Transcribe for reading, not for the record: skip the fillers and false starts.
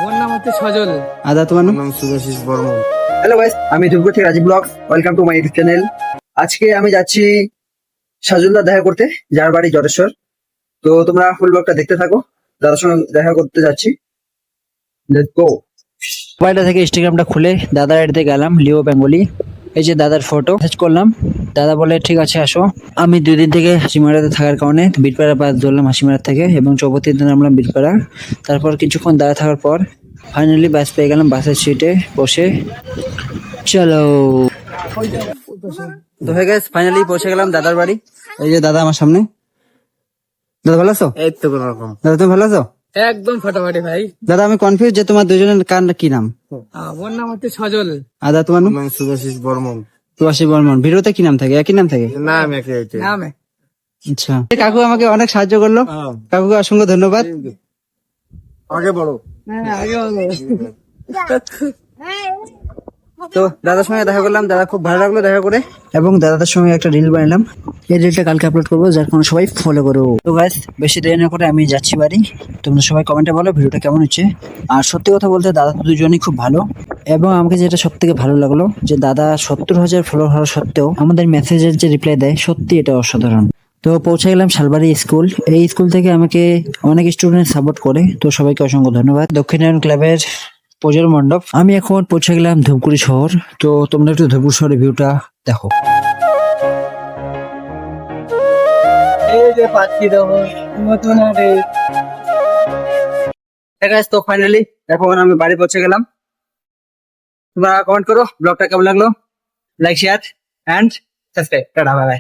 আমার নাম হচ্ছে সজল। আদা তোমার নাম? নাম শুভাশিস বর্মন। হ্যালো গাইস, আমি ধূপগুড়ি থেকে Rajib blog. Welcome to my YouTube channel. আজকে আমি যাচ্ছি সাজুলদার দেখা করতে, যার বাড়ি জটেশ্বর। তো তোমরা ফুল ব্লগটা দেখতে থাকো। দাদার সঙ্গে দেখা করতে যাচ্ছি। Let's go. মোবাইলটা থেকে ইনস্টাগ্রামটা খুলে দাদার আইডিতে গেলাম, লিও বেঙ্গলি। এই যে দাদার ফটো সেট করলাম। দাদা বলে ঠিক আছে আসো। আমি 2 দিন থেকে হাসিমারাতে থাকার কারণে বীরপাড়া বাস ধরলাম হাসিমারা থেকে, এবং চৌপতিতে নামলাম বীরপাড়া। তারপর কিছুক্ষণ দাঁড়া থাকার পর ফাইনালি বাস পেয়ে গেলাম। বাসের সিটে বসে চলো। তো হয়ে গেছে, ফাইনালি পৌঁছে গেলাম দাদার বাড়ি। এই যে দাদা আমার সামনে। দাদা ভালো আছো? এই তো কোন রকম। দাদা তুমি ভালো আছো? একদম ফাটাফাটি ভাই। দাদা আমি কনফিউজ যে তোমার দুজনের কার কি নাম? আমার নাম হচ্ছে সজল। আদা তোমার নাম? নাম শুভাশিস বর্মন। প্রবাসী বর্মন। ভিডিওতে কি নাম থাকে? একই নাম থাকে? না আমি একে আইতে। নামে আচ্ছা, কাকু আমাকে অনেক সাহায্য করলো। কাকুকে অসংখ্য ধন্যবাদ। আগে বড়। তো দাদার সঙ্গে দেখা করলাম, দাদা খুব ভালো লাগলো দেখা করে, এবং দাদাদের সঙ্গে একটা রিল বানালাম। এই রিলটা কালকে আপলোড করবো, যার কোনো সবাই ফলো করো। তো গাইস, বেশি দেরি না করে আমি যাচ্ছি বাড়ি। তোমরা সবাই কমেন্টে বলো ভিডিওটা কেমন হচ্ছে। আর সত্যি কথা বলতে দাদা দুজনই খুব ভালো, এবং আমাকে যেটা সব থেকে ভালো লাগলো যে দাদা 70,000 ফলোয়ার হওয়া সত্ত্বেও আমাদের মেসেজের যে রিপ্লাই দেয়, সত্যি এটা অসাধারণ। তো পৌঁছে গেলাম শালবাড়ি স্কুল। এই স্কুল থেকে আমাকে অনেক স্টুডেন্ট সাপোর্ট করে, তো সবাইকে অসংখ্য ধন্যবাদ। দক্ষিণায়ন ক্লাবের পুজোর মণ্ডপ। আমি এখন পৌঁছে গেলাম ধূপগুড়ি শহর। তো তোমরা একটু ধূপগুড়ি শহরের ভিউটা দেখো। এই যে পাচ্ছি নতুন আরে তো ফাইনালি এখন আমি বাড়ি পৌঁছে গেলাম। তোমরা কমেন্ট করো ব্লগটা কেমন লাগলো, like share and subscribe. Tata bye by.